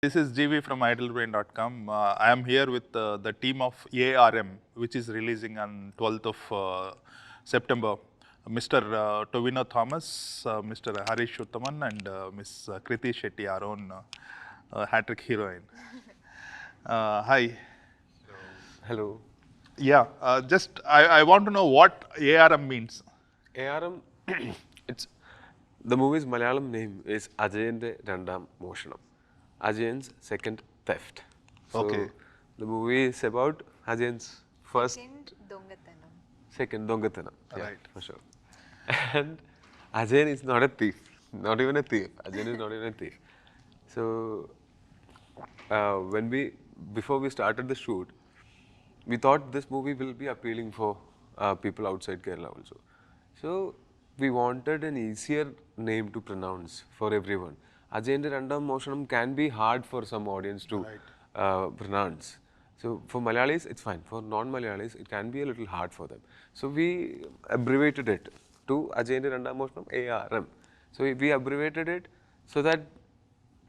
This is Jeevi from idlebrain.com. I am here with the team of A.R.M, which is releasing on 12th of September. Mr. Tovino Thomas, Mr. Harish Uthaman, and Miss Krithi Shetty, our own hat-trick heroine. Hi. Hello. Yeah, I want to know what A.R.M means. A.R.M. It's the movie's Malayalam name is Adhyanth Randam Moshanam. Adhyanth's second theft. So Okay. the movie is about Adhyanth's second Dongathanam. Yeah, Right. for sure. And Adhyanth is not a thief. Not even a thief. Adhyanth is not even a thief. So before we started the shoot, we thought this movie will be appealing for people outside Kerala also. So we wanted an easier name to pronounce for everyone. Adhyanth Randam Moshanam can be hard for some audience to pronounce. So for Malayalis, it's fine. For non-Malayalis, it can be a little hard for them. So we abbreviated it to Adhyanth Randam Moshanam, A.R.M. So we abbreviated it so that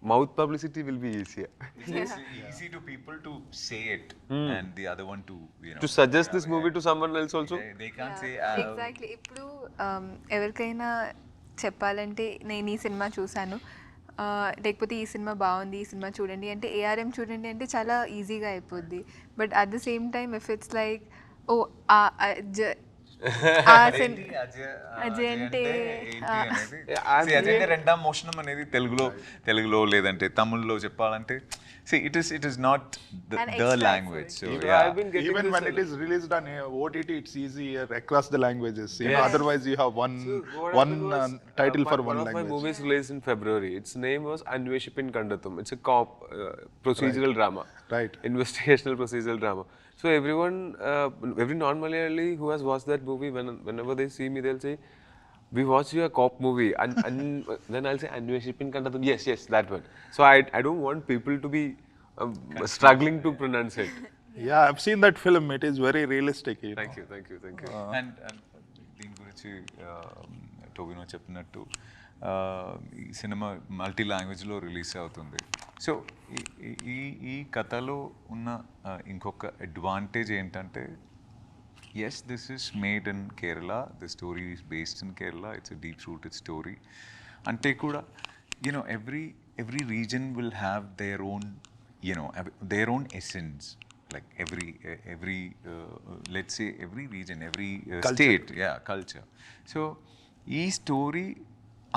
mouth publicity will be easier. It's easy to people to say it and the other one to, To suggest this movie to someone else also? they can't say exactly ఇప్పుడు ఎవరికైనా చెప్పాలంటే నేను ఈ cinema చూశాను లేకపోతే ఈ cinema బాగుంది ఈ సినిమా చూడండి అంటే ఏఆర్ఎం చూడండి అంటే చాలా ఈజీగా అయిపోద్ది but at the same time if it's like oh Ajay అంటే అజయ్ రెండాం మోషణం అనేది తెలుగులో లేదంటే తమిళ్లో చెప్పాలంటే it is not the language. So Even when it is released on OTT, it's easier across the languages. You know, otherwise you have one title for one of language. my movies released in February. Its name was Anveshipin Kandathum. It's a cop procedural drama. Right. Investigational procedural drama. So everyone, every non-Malayali who has watched that movie, whenever they see me, they'll say, "We watched your cop movie." And then I'll say, Anveshipin Kandathum. Yes, that one. So I don't want people to be struggling to pronounce it. Yeah, I've seen that film. It is very realistic. Thank you. and దీని గురించి టోవినో చెప్పినట్టు ఈ cinema multi లాంగ్వేజ్లో release అవుతుంది. So ఈ కథలో ఉన్న ఇంకొక అడ్వాంటేజ్ ఏంటంటే yes, this is made in Kerala. The story is based in Kerala. It's a deep-rooted story. Ante kuda, every region will have their own, their own essence. Like every let's say every region, every state, culture. So, ee story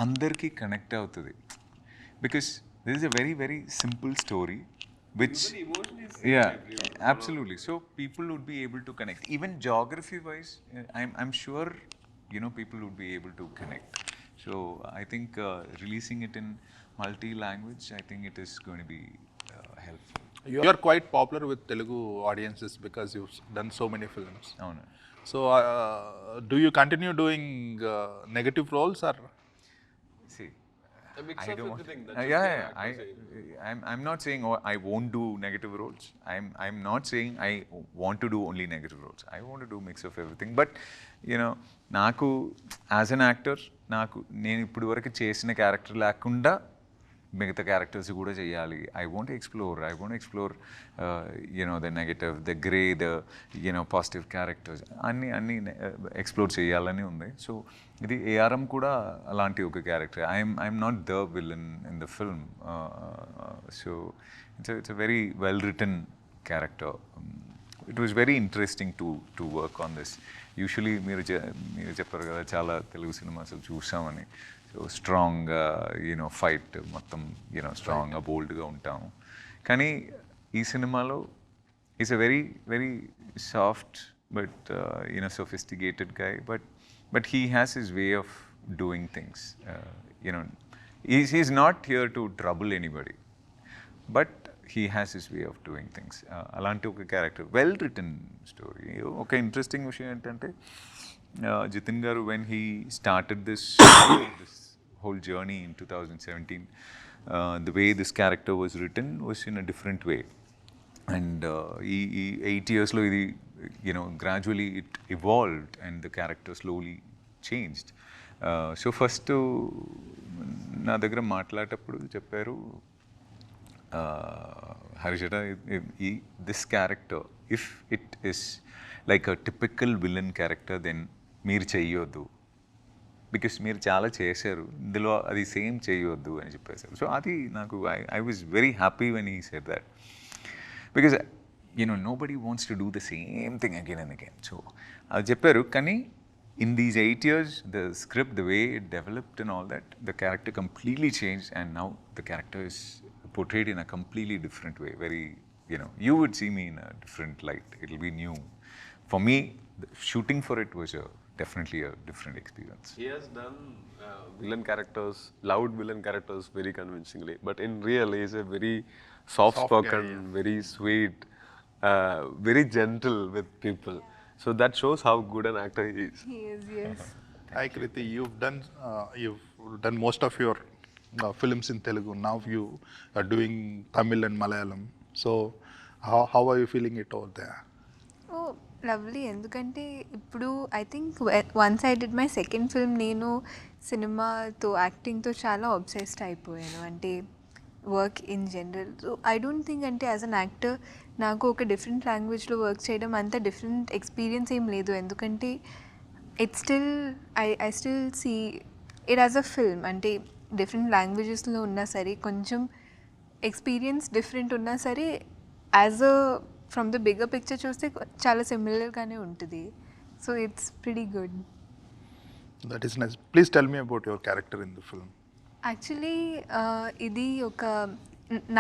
andarki connect avutadi because this is a very very simple story. Which absolutely. So people would be able to connect. Even geography wise, I'm sure people would be able to connect. So I think releasing it in multi-language, I think it is going to be helpful. You are quite popular with Telugu audiences because you've done so many films. Oh, no. So do you continue doing negative roles or? See, A mix I of don't want. everything. I'm not saying I won't do negative roles. I'm not saying I want to do only negative roles. I want to do mix of everything. But నాకు as an actor నేను ఇప్పుడు వరకు చేసిన character లేకుండా మిగతా characters కూడా చేయాలి. I want to explore the negative, the grey, the positive characters అన్ని ఎక్స్ప్లోర్ చేయాలని ఉంది. సో ఇది ఏఆర్ఎం కూడా అలాంటి ఒక character. I'm not the villain in the film. So it's a very well written character. It was very interesting to work on this. Usually మీరు చెప్పారు కదా చాలా తెలుగు సినిమాస్ చూసామని. సో స్ట్రాంగ్ ఫైట్ మొత్తం స్ట్రాంగ్గా బోల్డ్గా ఉంటాము. కానీ ఈ సినిమాలో is a very very soft but sophisticated guy, but he has his way of doing things. He's not here to trouble anybody, but he has his way of doing things. Alanti oka character, well written story. Okay, interesting vishayam entante Jitin garu, when he started this whole journey in 2017, the way this character was written was in a different way. And 8 years lo idi gradually it evolved and the character slowly changed. So first నా దగ్గర మాట్లాడేటప్పుడు చెప్పారు, Harishada, this character, if it is like a typical villain character, then మీరు చెయ్యొద్దు, because మీరు చాలా చేశారు, ఇందులో అది సేమ్ చేయొద్దు అని చెప్పేశారు. సో అది నాకు I was very happy when he said that, because nobody wants to do the same thing again and again. So అది చెప్పారు. కానీ in these 8 years, the script, the way it developed and all that, the character completely changed, and now the character is portrayed in a completely different way. Very, you would see me in a different light. It'll be new. For me, shooting for it was definitely a different experience. He has done villain characters, loud villain characters very convincingly. But in real, he is a very soft-spoken, very sweet, very gentle with people. So that shows how good an actor he is. He is, yes. Hi Krithi, you've done most of your films in Telugu. Now you are doing Tamil and Malayalam. So how are you feeling it over there? Oh, lovely. ఎందుకంటే ఇప్పుడు I think once I did my second film, నేను సినిమాతో యాక్టింగ్తో చాలా obsessed అయిపోయాను, అంటే work in general. So I don't think అంటే as an actor నాకు ఒక డిఫరెంట్ లాంగ్వేజ్లో వర్క్ చేయడం అంత డిఫరెంట్ ఎక్స్పీరియన్స్ ఏం లేదు, ఎందుకంటే it still I still see it as a film. అంటే డిఫరెంట్ లాంగ్వేజెస్లో ఉన్నా సరే, కొంచెం ఎక్స్పీరియన్స్ డిఫరెంట్ ఉన్నా సరే, as a from the bigger picture చూస్తే చాలా సిమిలర్గానే ఉంటుంది. So it's pretty good. That is nice. Please tell me about your character in the film. Actually ఇది ఒక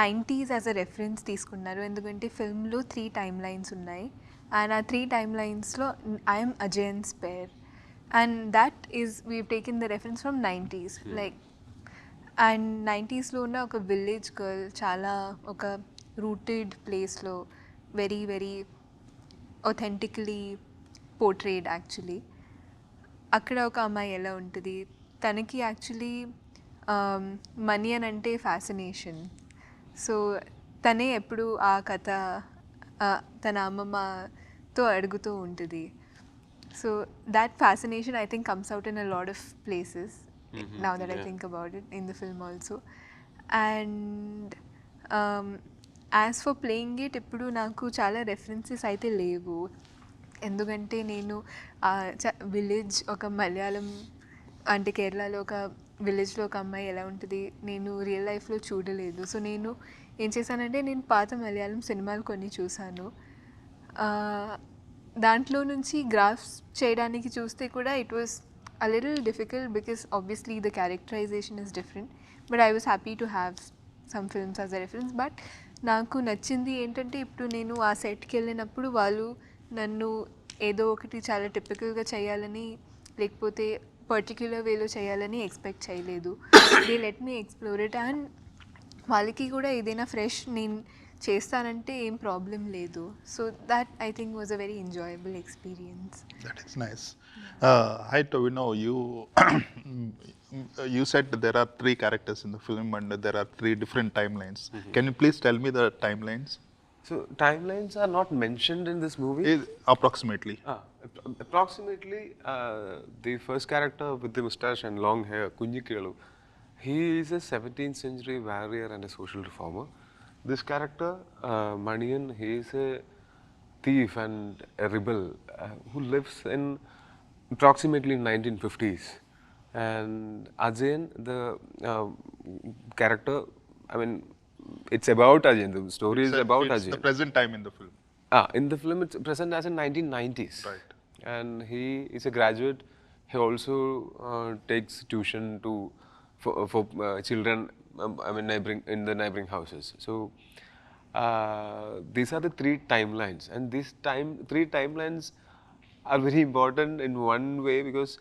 90s యాజ్ అ రెఫరెన్స్ తీసుకున్నారు, ఎందుకంటే ఫిల్మ్లో 3 టైమ్ లైన్స్ ఉన్నాయి, అండ్ ఆ 3 టైమ్ లైన్స్లో I'm Ajayan's pair, and that is we've taken the reference from 90s. Like and 90sలో ఉన్న ఒక విలేజ్ గర్ల్, చాలా ఒక రూటెడ్ ప్లేస్లో very very authentically portrayed. Actually అక్కడ ఒక అమ్మాయి ఎలా ఉంటుంది, తనకి యాక్చువల్లీ మనీ అని అంటే ఫ్యాసినేషన్. సో తనే ఎప్పుడు ఆ కథ తన అమ్మమ్మతో అడుగుతూ ఉంటుంది. So that fascination I think comes out in a lot of places now that I think about it in the film also. And as for playing it, ఇప్పుడు నాకు చాలా రెఫరెన్సెస్ అయితే లేవు, ఎందుకంటే నేను విలేజ్, ఒక మలయాళం అంటే కేరళలో ఒక విలేజ్లో ఒక అమ్మాయి ఎలా ఉంటుంది నేను రియల్ లైఫ్లో చూడలేదు. సో నేను ఏం చేశానంటే, నేను పాత మలయాళం సినిమాలు కొన్ని చూశాను, దాంట్లో నుంచి గ్రాఫ్స్ చేయడానికి చూస్తే కూడా it was a little difficult, because obviously the characterization is different, but I was happy to have some films as a reference. But నాకు నచ్చింది ఏంటంటే, ఇప్పుడు నేను ఆ సెట్కి వెళ్ళినప్పుడు వాళ్ళు నన్ను ఏదో ఒకటి చాలా టిపికల్గా చేయాలని, లేకపోతే పర్టిక్యులర్ వేలో చేయాలని ఎక్స్పెక్ట్ చేయలేదు. They let me explore it, and వాళ్ళకి కూడా ఏదైనా ఫ్రెష్ నేను చేస్తానంటే ఏం ప్రాబ్లం లేదు. So that I think was a very enjoyable experience. That is nice. Hi Tovino, you said there are 3 characters in the film and there are 3 different timelines. Can you please tell me the timelines? So timelines are not mentioned in this movie. Approximately. Approximately, the first character with the mustache and long hair, Kurrollu, he is a 17th century warrior and a social reformer. This character, Maniyan, he is a thief and a rebel who lives in approximately 1950s. And Ajay, the character, I mean, it's about Ajay. The story is about Ajay. It's the present time in the film. In the film, it's present as in 1990s. Right. And he is a graduate. He also takes tuition for children. I mean, in the neighboring houses. So these are the 3 timelines, and these 3 timelines are very important in one way, because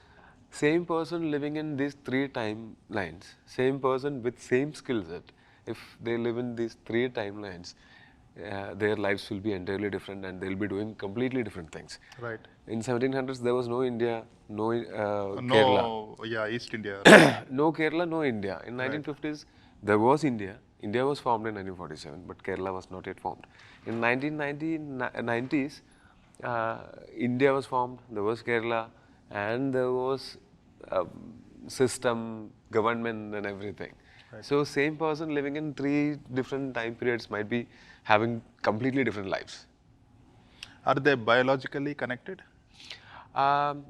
same person living in these 3 timelines, same person with same skill set, if they live in these 3 timelines, their lives will be entirely different and they'll be doing completely different things. Right. In 1700s, there was no India, no Kerala. Yeah, East India. No Kerala, no India. In 1950s, there was India. India was formed in 1947, but Kerala was not yet formed. In 1990s, India was formed, there was Kerala, and there was system, government and everything. So same person living in 3 different time periods might be having completely different lives. Are they biologically connected? Um,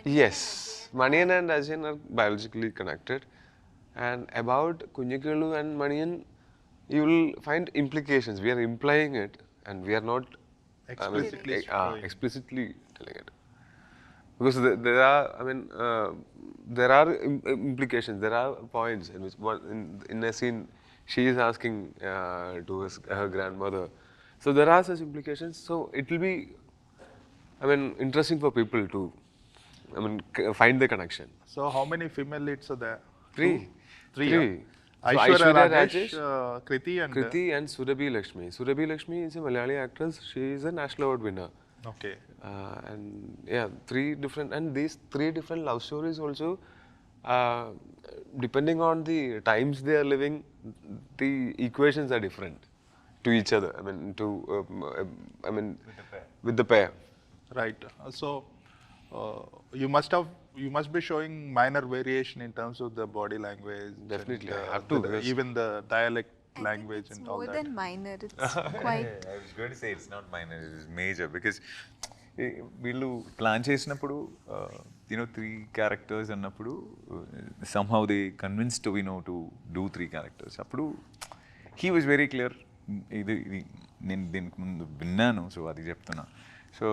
yes, Manian and Ajay are biologically connected. And about Kunjikalu and Manian, you will find implications. We are implying it and we are not Explicitly explicitly telling it. Because there are, there are implications, there are points in which in a scene she is asking to her grandmother. So there are such implications. So it will be, interesting for people to, find the connection. So how many female leads are there? 3. 3. So Aishwarya Rajesh, Krithi and Krithi and Surabhi Lakshmi. Surabhi Lakshmi is a Malayali actress. She is a national award winner. Okay. And yeah, 3 different, and these 3 different love stories also, depending on the times they are living, the equations are different to each other. With the pair. Right. So you must be showing minor variation in terms of the body language. Definitely, and, I have to, because even the dialect language It's and all more that. than minor. It's quite. I was going to say it's not minor, it is major because వీళ్ళు plan చేసినప్పుడు three characters అన్నప్పుడు somehow they convinced Tovino to do 3 characters. అప్పుడు he was very clear. ఇది నేను దీనికి ముందు విన్నాను, so అది చెప్తున్నా. So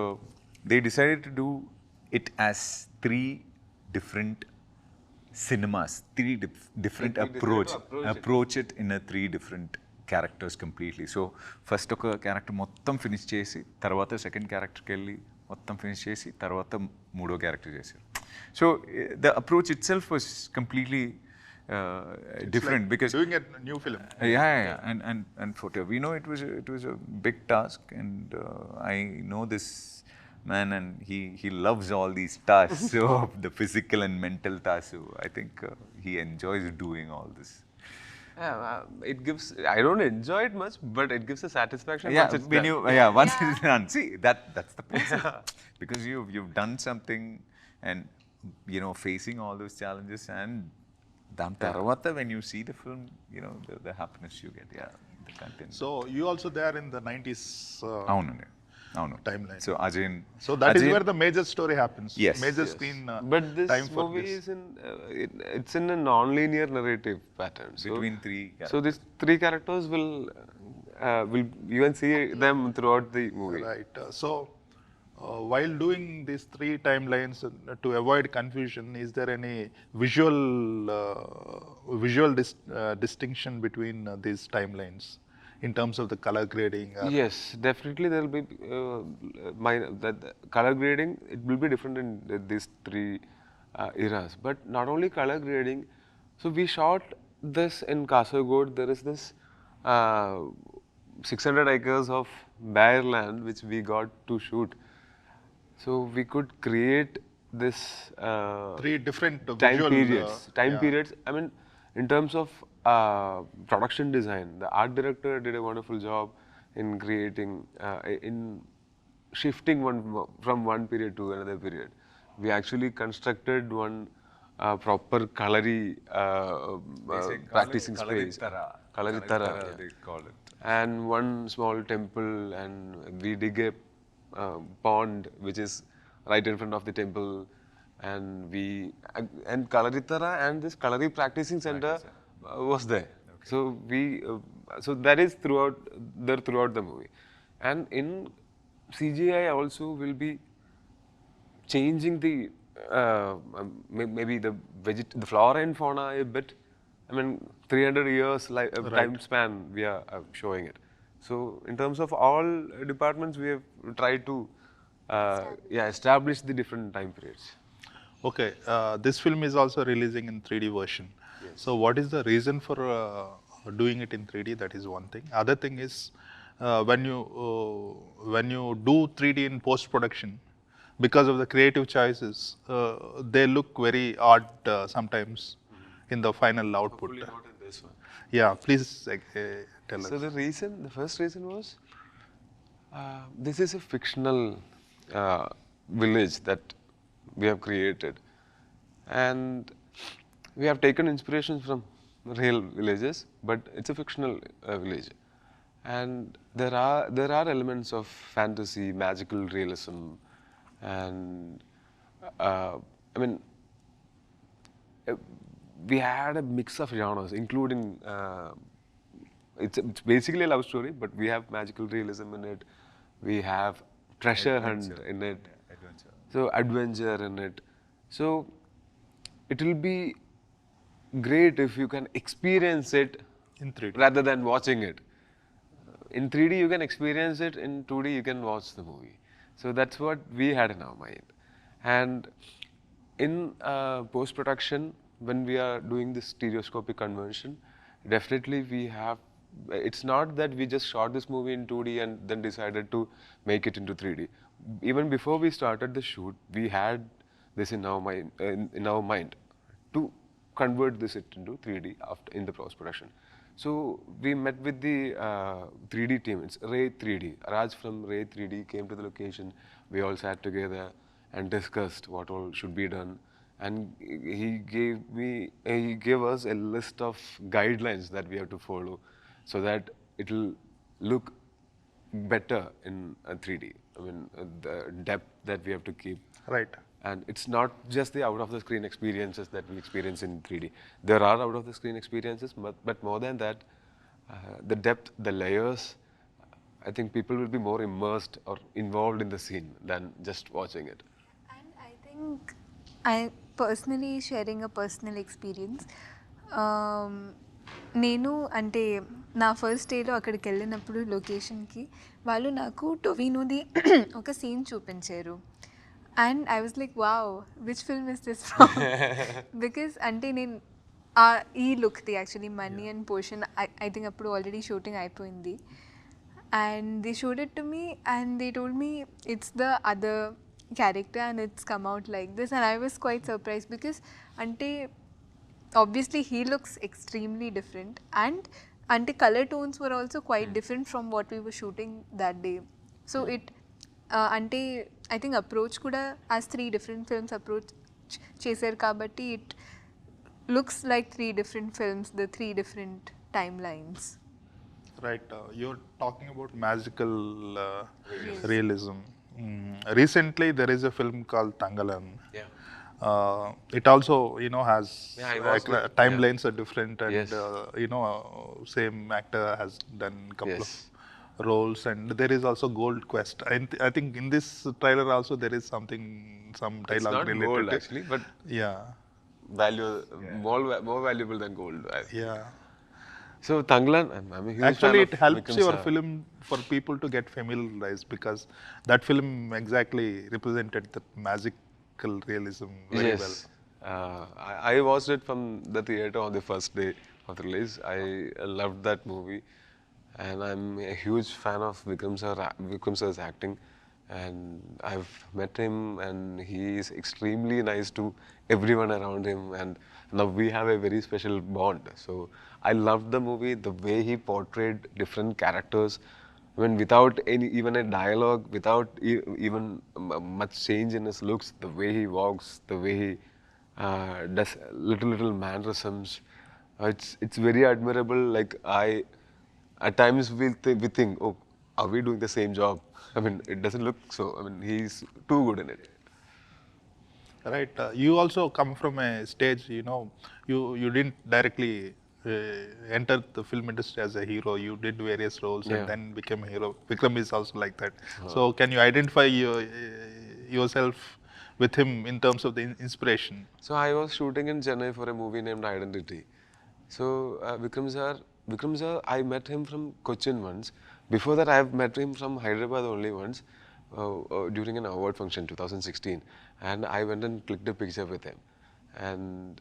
they decided to do it as 3 different cinemas, 3 different approach it in a 3 different characters completely. So first ఒక character మొత్తం ఫినిష్ చేసి తర్వాత సెకండ్ క్యారెక్టర్కి వెళ్ళి మొత్తం ఫినిష్ చేసి తర్వాత మూడో క్యారెక్టర్ చేశారు. So the approach it self was completely different, like because doing a new film. And for Tovino it was a big task, and I know this man, and he loves all these tasks, so the physical and mental tasks. So I think he enjoys doing all this. It gives, I don't enjoy it much, but it gives a satisfaction. Yeah, once it's when done. once it's done. See, that's the process. Because you've done something, and facing all those challenges, and dan tarvata when you see the film, the happiness you get, the content. So you also there in the 90s Avunu timeline. So Ajay, So that is where the major story happens. Yes. Major Yes. screen But this time for movie this. is in, it's in a non-linear narrative pattern. So, between 3 characters. so these 3 characters will you can see them throughout the movie. Right. So while doing these 3 timelines, to avoid confusion, is there any visual distinction between these timelines in terms of the color grading? Yes, definitely there will be the color grading. It will be different in these 3 eras. But not only color grading. So we shot this in Kasaragod. There is this 600 acres of bare land which we got to shoot. So we could create this 3 different time visual periods. In terms of production design, the art director did a wonderful job in creating, in shifting from one period to another period. We actually constructed one proper kalari practicing space. Kalaritara, they call it. And one small temple, and we dig a pond which is right in front of the temple, and Kalaritara and this Kalari practicing center was there. Okay. So so that is throughout the movie, and in CGI also will be changing the maybe the flora and fauna a bit. 300 years time span we are showing it. So in terms of all departments, we have tried to establish the different time periods. Okay, this film is also releasing in 3D version. Yes. So what is the reason for doing it in 3D? That is one thing. Other thing is when you do 3D in post production, because of the creative choices, they look very odd sometimes in the final output. Hopefully not in this one. Yeah, please tell So us. the first reason was, this is a fictional village that we have created, and we have taken inspirations from real villages, but it's a fictional village. And there are elements of fantasy, magical realism, and I mean, we had a mix of genres, including it's basically a love story, but we have magical realism in it. We have treasure hunt in it. Adventure. So adventure in it. So it will be great if you can experience it In 3D. rather than watching it. In 3D you can experience it, in 2D you can watch the movie. So that's what we had in our mind. And in post-production, when we are doing this stereoscopic conversion, definitely we have, it's not that we just shot this movie in 2D and then decided to make it into 3D. Even before we started the shoot, we had this in our mind to convert this into 3D after in the post-production. So we met with the 3D team. It's Ray 3D. Raj from Ray 3D came to the location. We all sat together and discussed what all should be done. And he gave us a list of guidelines that we have to follow, so that it will look better in 3D. I mean, the depth that we have to keep. Right. And it's not just the out-of-the-screen experiences that we experience in 3D. There are out-of-the-screen experiences, but more than that, the depth, the layers, I think people will be more immersed or involved in the scene than just watching it. And I think I personally sharing a personal experience. నేను అంటే నా first డేలో అక్కడికి వెళ్ళినప్పుడు లొకేషన్కి వాళ్ళు నాకు టొవినోది ఒక సీన్ చూపించారు. And I was like wow which film is this from, because అంటే నేను ఈ లుక్ది actually money and portion I think అప్పుడు ఆల్రెడీ షూటింగ్ అయిపోయింది. And they showed it to me and they told me it's the other character and it's come out like this, and I was quite surprised because ante obviously he looks extremely different, and ante color tones were also quite different from what we were shooting that day. So it ante I think approach kuda as 3 different films approach chesaru kabatti it looks like 3 different films, the 3 different timelines. Right. You're talking about magical realism. Recently, there is a film called Tangalan. Yeah. It also, has Yeah, I watched it. timelines are different, and Yes. same actor has done couple Yes. of roles, and there is also Gold Quest. I think in this trailer also there is some It's dialogue not related gold to actually, but yeah, more valuable than gold. yeah. So Tanglan, I'm a huge Actually, fan it of helps Vikram your sir. film for people to get familiarized, because that film exactly represented the magical realism very well. I watched it from the theater on the first day of the release. I loved that movie, and I'm a huge fan of Vikram sir's acting. And I've met him, and he is extremely nice to everyone around him, and now we have a very special bond. So I loved the movie, the way he portrayed different characters. I mean, without even a dialogue, without even much change in his looks, the way he walks, the way he does little mannerisms, it's very admirable. Like at times we think, oh, are we doing the same job? I mean, it doesn't look so. I mean, he's too good in it. Right. You also come from a stage, you didn't directly enter the film industry as a hero. You did various roles and then became a hero. Vikram is also like that. So can you identify yourself with him in terms of the inspiration? So I was shooting in Chennai for a movie named Identity. So Vikram sir, I met him from Cochin once. Before that, I have met him from Hyderabad only once during an award function 2016, and I went and clicked a picture with him, and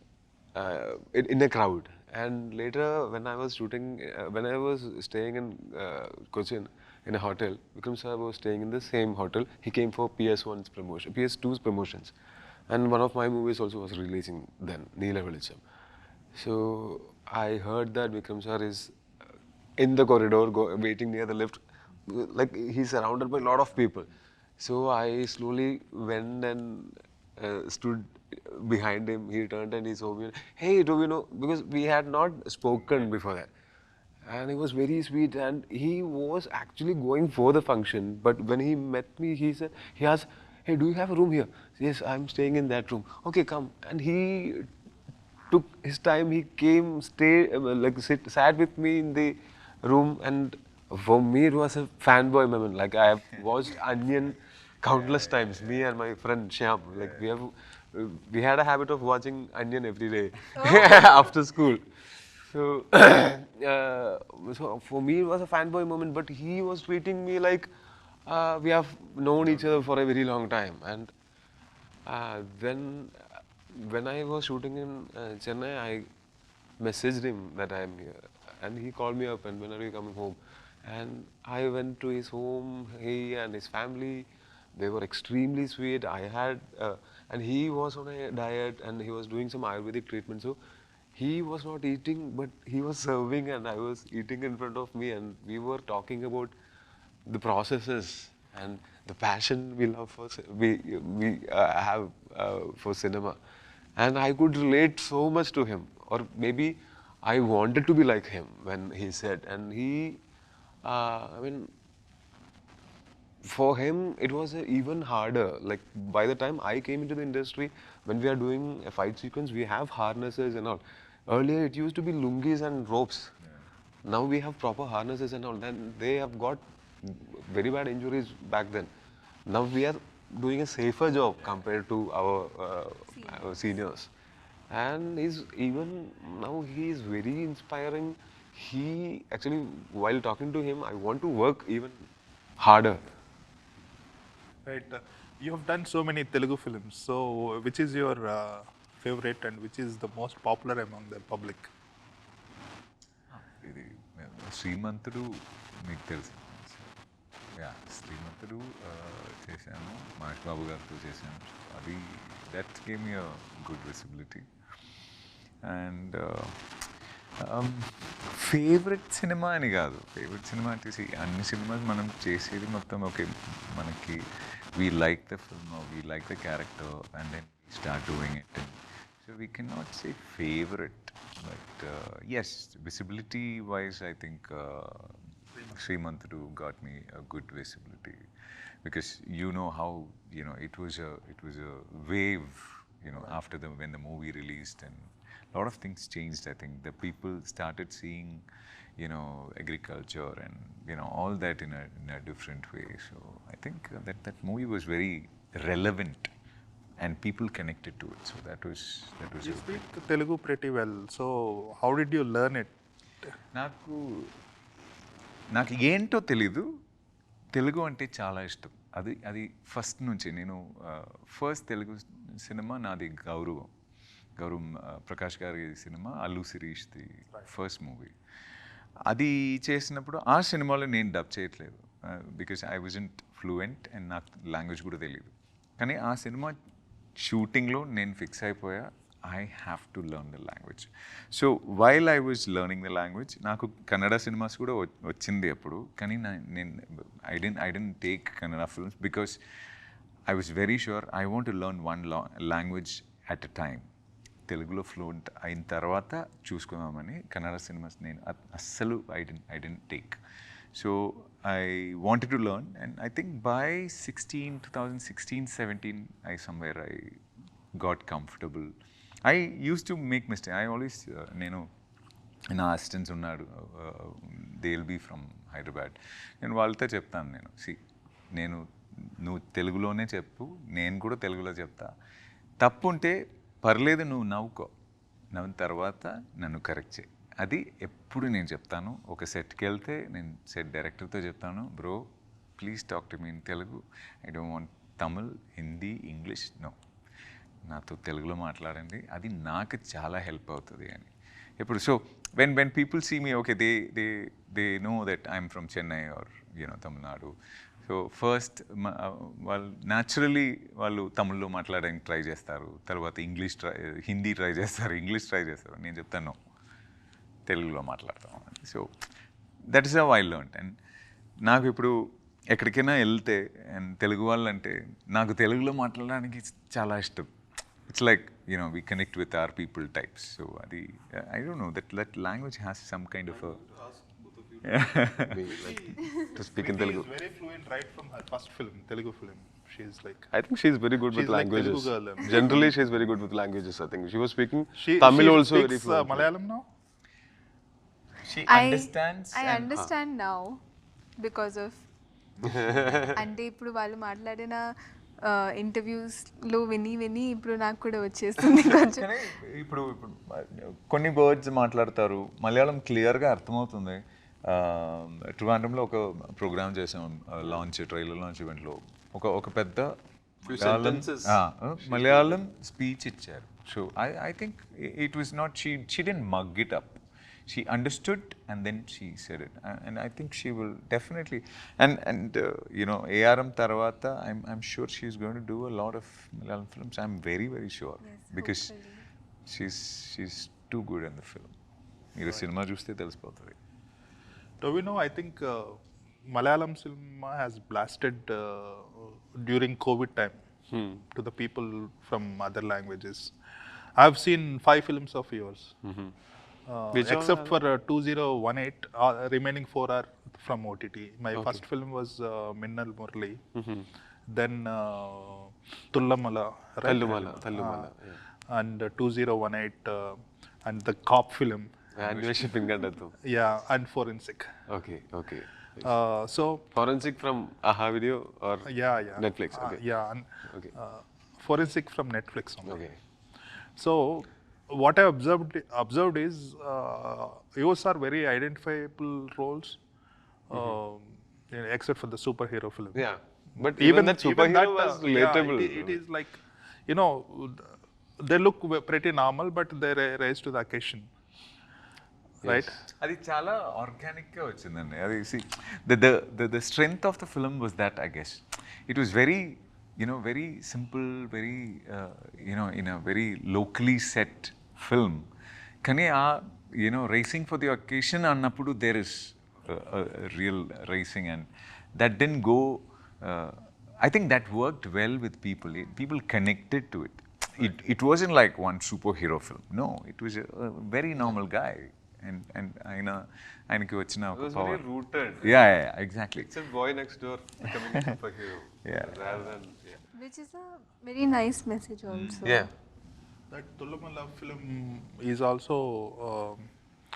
in a crowd. And later, when I was shooting, when I was staying in Cochin in a hotel, Vikram sir was staying in the same hotel. He came for PS1's promotion, PS2's promotions, and one of my movies also was releasing then, Neela Velicham. So I heard that Vikram sir is in the corridor, waiting near the lift, like he's surrounded by a lot of people. So I slowly went and stood behind him. He turned and he saw me. Hey, Tovino, because we had not spoken before that. And he was very sweet, and he was actually going for the function. But when he met me, he asked, "Hey, do you have a room here?" "Yes, I'm staying in that room." "Okay, come." And he took his time. He came, sat with me in the room, and for me it was a fanboy moment. Like, I have watched Onion countless times. Me and my friend Shyam, like we had a habit of watching Onion every day after school. So, so for me it was a fanboy moment, but he was treating me like we have known each other for a very long time. And then when I was shooting in Chennai, I messaged him that I am here, and he called me up and, "When are you coming home?" And I went to his home. He and his family, they were extremely sweet. And he was on a diet, and he was doing some Ayurvedic treatment. So he was not eating, but he was serving, and I was eating in front of me, and we were talking about the processes and the passion we love for we have for cinema. And I could relate so much to him, or maybe I wanted to be like him when he said. And he, I mean, for him it was even harder. Like, by the time I came into the industry, when we are doing a fight sequence, we have harnesses and all. Earlier it used to be lungis and ropes. Now we have proper harnesses and all. Then they have got very bad injuries back then. Now we are doing a safer job compared to our seniors. And now he is very inspiring. He actually, while talking to him, I want to work even harder. Right. You have done so many Telugu films. So, which is your favorite and which is the most popular among the public? ఇది శ్రీమంతుడు మీకు తెలుసు. Yeah, శ్రీమంతుడు చేశాను, మహేష్ బాబు గారితో చేశాను. అది that gave me a good visibility. And favourite cinema అని కాదు. Favourite cinema అంటే అన్ని సినిమాస్ మనం చేసేది మొత్తం ఓకే, మనకి we like the film, we like the character, and then we start doing it. So we can not say favourite, but yes, visibility wise I think Srimantudu got me a good visibility, because you know how, you know, it was a wave, you know, after when the movie released, and a lot of things changed. I think the people started seeing, you know, agriculture and, you know, all that in a different way. So I think that movie was very relevant and people connected to it. So that was You speak Telugu pretty well. So how did you learn it? నాకు ఏంటో తెలీదు, తెలుగు అంటే చాలా ఇష్టం. అది first నుంచి. నేను first Telugu cinema నాది గౌరవం ప్రకాష్ గారి సినిమా, అల్లు శిరీష్ది ఫస్ట్ మూవీ. అది చేసినప్పుడు ఆ సినిమాలో నేను డబ్ చేయట్లేదు, because I wasn't fluent and నాకు లాంగ్వేజ్ కూడా తెలియదు. కానీ ఆ సినిమా షూటింగ్లో నేను ఫిక్స్ అయిపోయా, I have to learn the language. So while I was learning the language, నాకు కన్నడ సినిమాస్ కూడా వచ్చింది అప్పుడు. కానీ I didn't take Kannada films because I was very sure I want to learn one language at a time. తెలుగులో fluent అయిన తర్వాత చూసుకుందామని Kannada cinemas నేను అస్సలు I didn't take. So I wanted to learn, and I think by 2016-17 I got comfortable. I used to make mistakes. I always, నా assistants ఉన్నాడు, they will be from Hyderabad. నేను వాళ్ళతో చెప్తాను, నువ్వు తెలుగులోనే చెప్పు, నేను కూడా తెలుగులో చెప్తా, తప్పు ఉంటే పర్లేదు, నువ్వు నవ్విన తర్వాత నన్ను కరెక్ట్ చేయి. అది ఎప్పుడు నేను చెప్తాను. ఒక సెట్కి వెళ్తే నేను సెట్ డైరెక్టర్తో చెప్తాను, bro please talk to me in Telugu, I don't want Tamil, Hindi, English, no, నాతో తెలుగులో మాట్లాడండి, అది నాకు చాలా హెల్ప్ అవుతుంది అని ఎప్పుడు. So when people see me, okay, they know that I'm from Chennai or Tamil Nadu. So first వాళ్ళు న్యాచురలీ వాళ్ళు తమిళ్లో మాట్లాడడానికి ట్రై చేస్తారు, తర్వాత హిందీ ట్రై చేస్తారు, ఇంగ్లీష్ ట్రై చేస్తారు. నేను చెప్తాను తెలుగులో మాట్లాడతాం. So that is how I learned. And నాకు ఇప్పుడు ఎక్కడికైనా వెళ్తే అండ్ తెలుగు వాళ్ళంటే నాకు తెలుగులో మాట్లాడడానికి చాలా ఇష్టం. It's like we connect with our people types. So అది I don't know that language has some kind of a to speak in Telugu. She is very fluent right from her first film, Telugu film. She is like, I think she's very good with she's like languages. Telugu girl, Generally, she's very good with languages. I think she was speaking she Tamil also speaks, very fluently. Malayalam now. she I understands I and understand now because of అంటే ఇప్పుడు వాళ్ళు మాట్లాడిన ఇంటర్వ్యూస్లో విని ఇప్పుడు నాకు కూడా వచ్చేస్తుంది కొంచెం. కానీ ఇప్పుడు కొన్ని వర్డ్స్ మాట్లాడతారు, మలయాళం క్లియర్గా అర్థమవుతుంది. ట్రివాండ్రంలో ఒక ప్రోగ్రామ్ చేసాం, ట్రైలర్ లాంచ్ ఈవెంట్లో ఒక పెద్ద మలయాళం స్పీచ్ ఇచ్చారు. So I think it was not she didn't mug it up. She understood and then she said it, and I think she will definitely. And A.R.M. Tarvata, I'm sure she's going to do a lot of Malayalam films. I'm very sure, Yes, because hopefully. she's too good in the film. Meer cinema chuste telisipotadi. Tovino, I think Malayalam cinema has blasted during COVID time to the people from other languages. I've seen 5 films of yours. Except for 2018, remaining 4 are from OTT. My first film was Minnal Murli, then Tullamala, right? Tallumala, and 2018, and the cop film. Anniversary Pingandathu. Yeah, and Forensic. Okay. So Forensic from Aha Video or yeah. Netflix. Okay. Yeah, and Okay. Forensic from Netflix only. Okay. So what I observed is yours are very identifiable roles, except for the superhero film. Yeah, but even that superhero was relatable. Yeah, it is like, they look pretty normal, but they rise to the occasion, right? అది చాలా ఆర్గానిక్గా వచ్చిందండి. అది the strength of the film was that, I guess. It was very very simple, very in a very locally set film. కానీ racing for the occasion అన్నప్పుడు there is a real racing, and that didn't go. I think that worked well with people. People connected to it. It wasn't like one superhero film. No, it was a very normal guy, and ఆయనకి వచ్చిన It was very rooted. yeah, exactly. It's a boy next door becoming a superhero. Rather than Which is a very nice message also. yeah. That Tullamala film is also,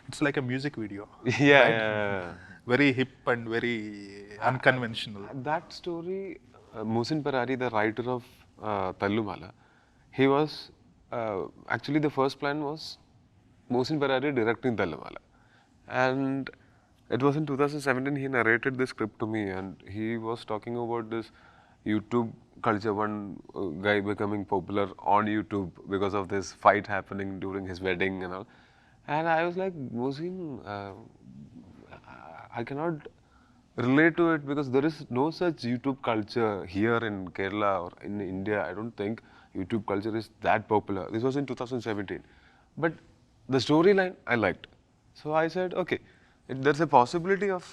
it's like a music video. Yeah. Very hip and very unconventional. That story, Mohsin Parari, the writer of Tallumala, he was actually the first plan was Mohsin Parari directing Tallumala, and it was in 2017 he narrated the script to me, and he was talking about this YouTube culture, one guy becoming popular on YouTube because of this fight happening during his wedding and all. And I was like, Mohsin, I cannot relate to it because there is no such YouTube culture here in Kerala or in India. I don't think YouTube culture is that popular. This was in 2017. But the storyline I liked. So I said, okay, there's a possibility of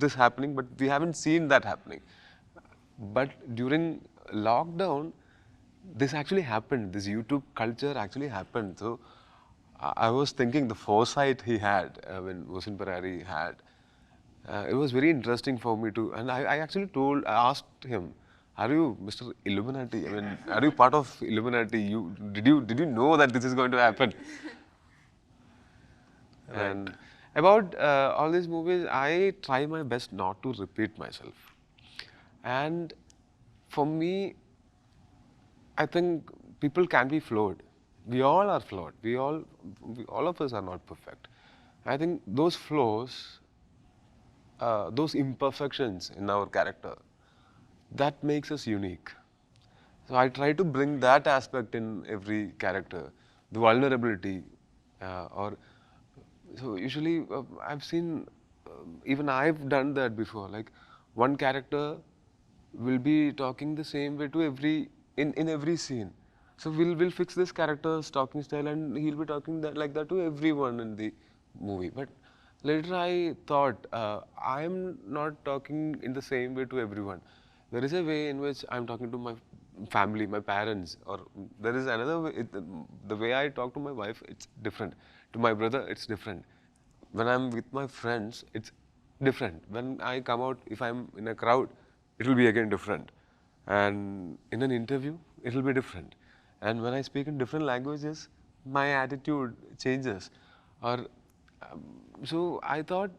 this happening, but we haven't seen that happening. But during lockdown, this actually happened. This YouTube culture actually happened. So I was thinking the foresight he had, when Mohsin Parari had, it was very interesting for me to. And I actually I asked him, "Are you Mr. Illuminati? I mean, are you part of Illuminati? Did you know that this is going to happen?" Right. And about all these movies, I try my best not to repeat myself. And for me, I think people can be flawed. We all are flawed. We all of us are not perfect. I think those flaws, those imperfections in our character, that makes us unique. So I try to bring that aspect in every character, the vulnerability, so usually I've seen, even I've done that before. Like one character will be talking the same way to in every scene. So we'll fix this character's talking style, and he'll be talking like that to everyone in the movie. But later I thought, I'm not talking in the same way to everyone. There is a way in which I'm talking to my family, my parents, or there is another way. The way I talk to my wife, it's different. To my brother, it's different. When I'm with my friends, it's different. When I come out, if I'm in a crowd, it will be again different. And in an interview, it will be different. And when I speak in different languages, my attitude changes. Or so I thought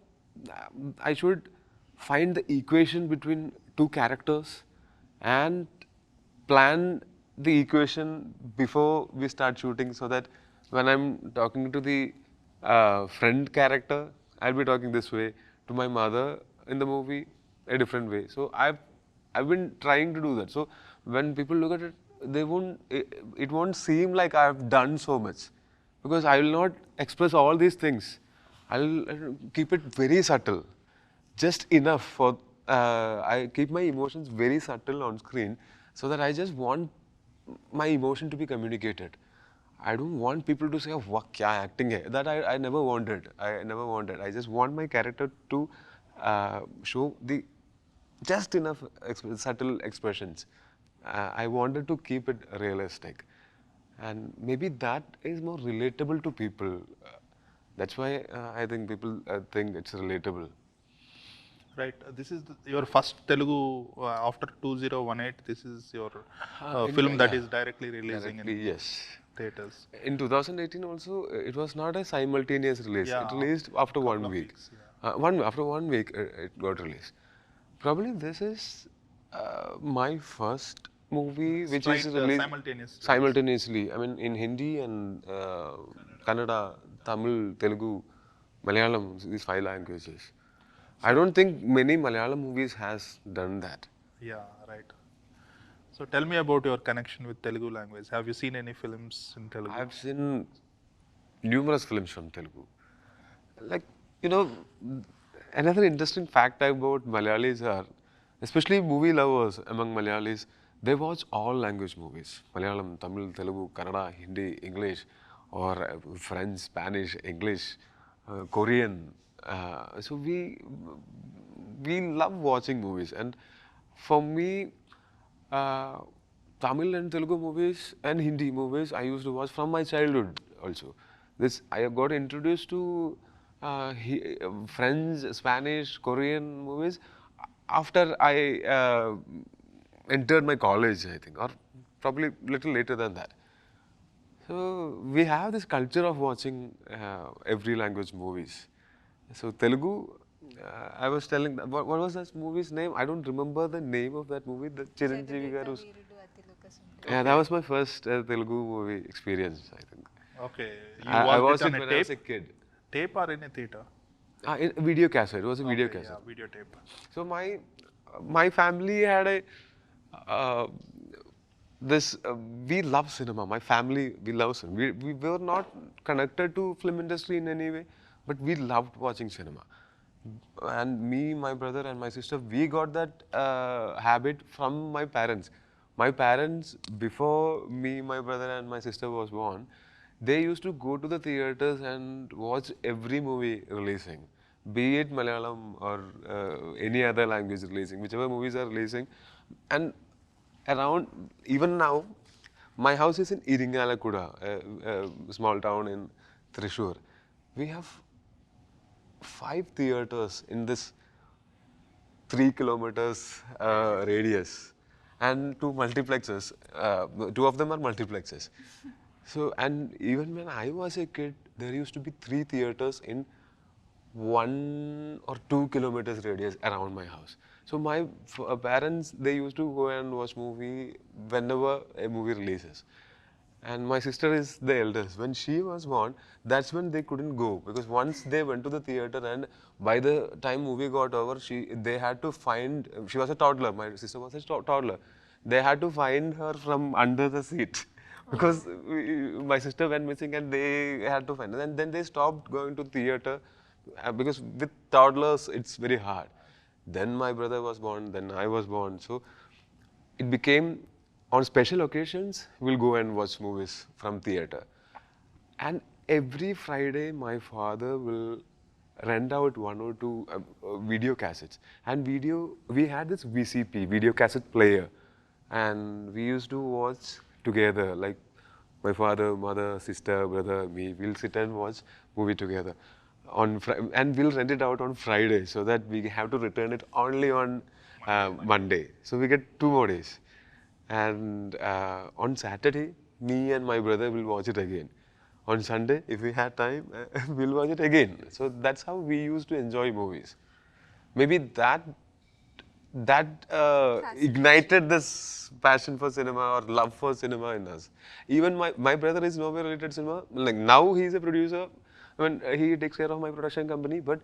I should find the equation between two characters and plan the equation before we start shooting, so that when I'm talking to the friend character, I'll be talking this way. To my mother in the movie, a different way. So I've been trying to do that. So when people look at it, it won't seem like I've done so much, because I will not express all these things. I'll keep it very subtle, just enough for I keep my emotions very subtle on screen, so that I just want my emotion to be communicated. I don't want people to say, "Oh, what kya acting hai?" That I never wanted. I never wanted. I just want my character to show the just enough subtle expressions. I wanted to keep it realistic, and maybe that is more relatable to people. That's why I think people think it's relatable. Right. This is your first Telugu after 2018. This is your film that is directly releasing Directly, in yes. theaters. In 2018 also, it was not a simultaneous release. Yeah, It released after 1 week. weeks, yeah. After 1 week, it got released. Probably this is my first movie which is Straight, released simultaneous release. simultaneously. I mean, in Hindi and Kannada, Tamil, Telugu, Malayalam, these 5 languages. I don't think many Malayalam movies has done that. Yeah, right. So tell me about your connection with Telugu language. Have you seen any films in Telugu? I've seen numerous films from Telugu. Like, you know, another interesting fact about Malayalis are, especially movie lovers among Malayalis, they watch all language movies. Malayalam, Tamil, Telugu, Kannada, Hindi, English, or French, Spanish, English, Korean. So we love watching movies. And for me, Tamil and Telugu movies and Hindi movies I used to watch from my childhood also. I got introduced to French, Spanish, Korean movies after I entered my college, I think, or probably little later than that. So we have this culture of watching every language movies. So Telugu, I was telling, what was that movie's name? I don't remember the name of that movie. The Chiranjeevi garu. Yeah, that was my first Telugu movie experience, I think. Okay. I watched it it on when a I was tape? a kid. Tape or in a theater? In video cassette. It was a video Okay, cassette. yeah, videotape. So my family had we love cinema. My family, we love cinema. We were not connected to film industry in any way, but we loved watching cinema. And me, my brother and my sister, we got that habit from my parents. My parents, before me, my brother and my sister was born, they used to go to the theaters and watch every movie releasing, be it Malayalam or any other language releasing, whichever movies are releasing. And around, even now, my house is in Iringalakuda, a small town in Thrissur. We have 5 theaters in this 3 kilometers radius, and 2 multiplexes. 2 of them are multiplexes. So, and even when I was a kid, there used to be 3 theaters in 1 or 2 kilometers radius around my house. So my parents, they used to go and watch movie whenever a movie releases. And my sister is the eldest. When she was born, that's when they couldn't go, because once they went to the theater and by the time movie got over, they had to find, she was a toddler, my sister was a toddler. They had to find her from under the seat because my sister went missing and they had to find her. And then they stopped going to theater because with toddlers, it's very hard. Then my brother was born, then I was born. So it became, on special occasions, we'll go and watch movies from theater. And every Friday, my father will rent out one or two video cassettes. And we had this VCP, video cassette player. And we used to watch together, like my father, mother, sister, brother, me. We'll sit and watch movie together. And we'll rent it out on Friday so that we have to return it only on Monday. So we get 2 more days. And on Saturday, me and my brother will watch it again. On Sunday, if we had time, we'll watch it again. So that's how we used to enjoy movies. Maybe that ignited this passion for cinema or love for cinema in us. Even my brother is nowhere related to cinema. Like now he's a producer. I mean, he takes care of my production company. But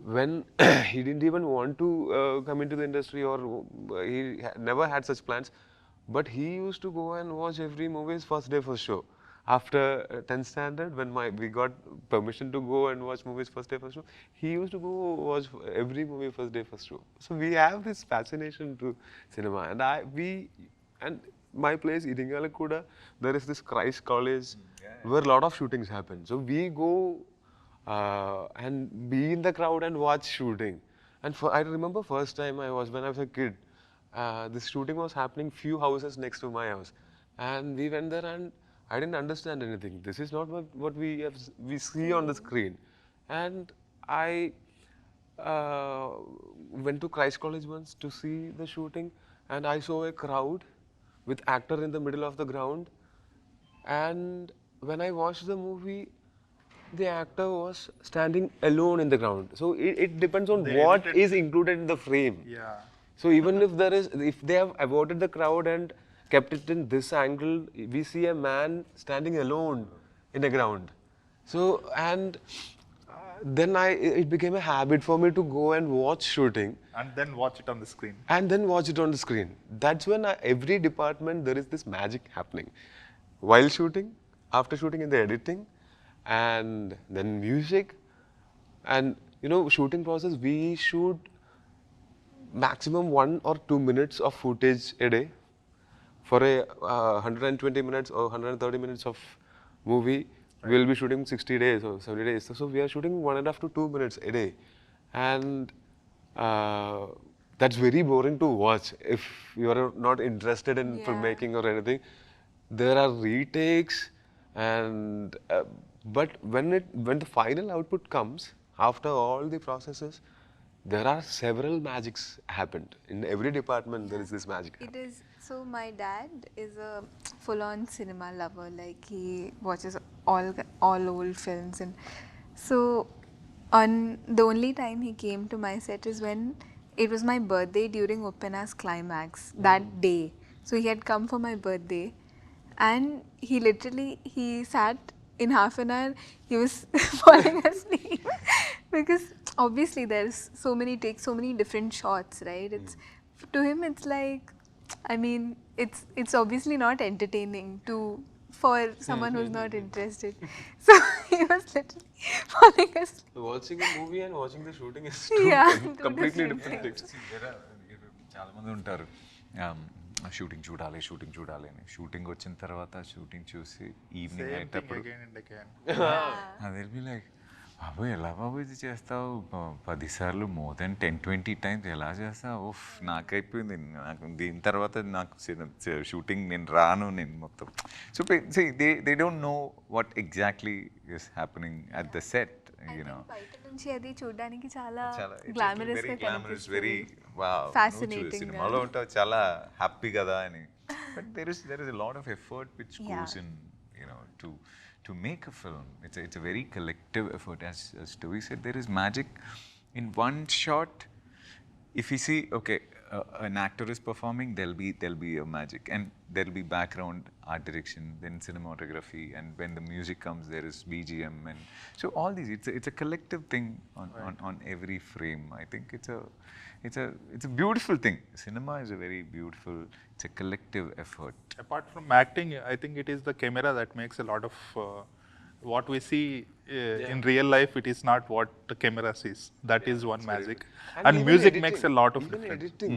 when he didn't even want to come into the industry, or he never had such plans, but he used to go and watch every movie's first day first show. After 10th standard, when we got permission to go and watch movies first day first show, he used to go watch every movie first day first show. So we have this fascination to cinema, and my place, Iringalakkuda, there is this Christ College where a lot of shootings happen. So we go and be in the crowd and watch shooting. And I remember first time when I was a kid, this shooting was happening few houses next to my house, and we went there and I didn't understand anything. This is not what we see on the screen. And I went to Christ College once to see the shooting, and I saw a crowd with actor in the middle of the ground. And when I watched the movie, the actor was standing alone in the ground. So it depends on what is included in the frame. Yeah. So even if they have avoided the crowd and kept it in this angle, we see a man standing alone in the ground. So, and then it became a habit for me to go and watch shooting. And then watch it on the screen. That's when every department, there is this magic happening. While shooting, after shooting, in the editing, and then music. And shooting process, we shoot maximum 1 or 2 minutes of footage a day. For a 120 minutes or 130 minutes of movie, we'll be shooting 60 days or 70 days. So we are shooting 1.5 to 2 minutes a day. And that's very boring to watch if you are not interested in filmmaking or anything. There are retakes, and but when the final output comes, after all the processes, there are several magics happened. In every department, there is this magic. It is. So my dad is a full-on cinema lover. Like he watches all old films, and so on the only time he came to my set is when it was my birthday during Oppena's climax that day. So he had come for my birthday, and he sat in half an hour. He was falling asleep because obviously there's so many takes, so many different shots, right? To him it's like, I mean, it's obviously not entertaining for someone who's not interested. So he was literally falling asleep. Watching a movie and watching the shooting is completely different things. చాలా మంది ఉంటారు shooting చూడాలి అని. Shooting వచ్చిన తర్వాత shooting చూసి evening అయ్యేటప్పుడు అదే బి లైక్ బాబు ఎలా బాబు ఇది చేస్తావు 10 సార్లు మోర్ దెన్ 10-20 టైమ్స్ ఎలా చేస్తావు? ఓఫ్ నాకైపోయింది. నాకు దీని తర్వాత నాకు షూటింగ్ నేను మొత్తం. So they don't know what exactly is happening at the set. బయట నుంచి అది చూడడానికి చాలా గ్లామరస్ గా గ్లామరస్, వెరీ వావ్, ఫ్యాసినేటింగ్. సినిమాలో ఉంటావు చాలా హ్యాపీ కదా అని. But there is a lot of effort which goes in, to make a film. It's a very collective effort. As Tovi said, there is magic in one shot. If you see, okay, an actor is performing, there'll be a magic, and there'll be background art direction, then cinematography, and when the music comes, there is BGM, and so all these. It's a collective thing on every frame. I think it's a beautiful thing. Cinema is a very beautiful. It's a collective effort. Apart from acting, I think it is the camera that makes a lot of what we see in real life. It is not what the camera sees. That is one magic. And music editing, makes a lot of even difference. Editing,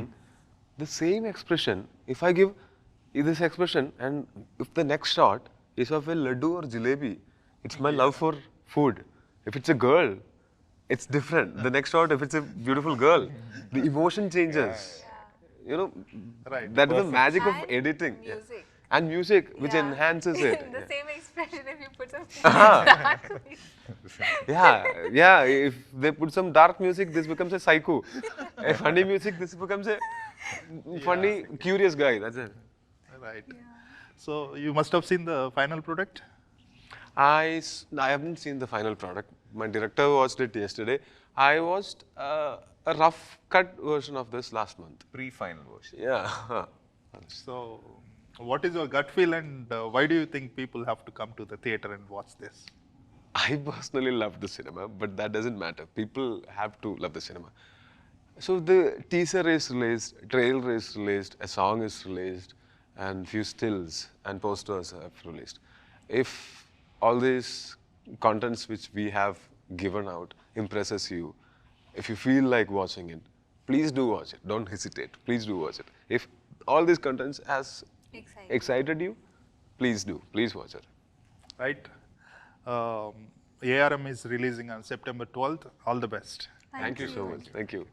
the same expression, if I give this expression and if the next shot is of a laddu or jalebi, it's my love for food. If it's a girl, it's different. The next shot, if it's a beautiful girl, the emotion changes. You know, Right, that is the perfect. magic of And editing. music. And music, which Yeah. enhances it. The same expression if you put some Yeah. If they put some dark music, this becomes a psycho. A funny music, this becomes a funny, curious guy. That's it. Right. So you must have seen the final product. I haven't seen the final product. My director watched it yesterday. I watched a rough cut version of this last month. Pre-final version. Yeah. So, what is your gut feel, and why do you think people have to come to the theater and watch this? I personally love the cinema, but that doesn't matter. People have to love the cinema. So the teaser is released, trailer is released, a song is released, and few stills and posters have released. If all these contents which we have given out impresses you, if you feel like watching it, please do watch it. Don't hesitate. Please do watch it. If all these contents has excited you, please do. Please watch it. Right. ARM is releasing on September 12th. All the best. Thank you so much. Thank you.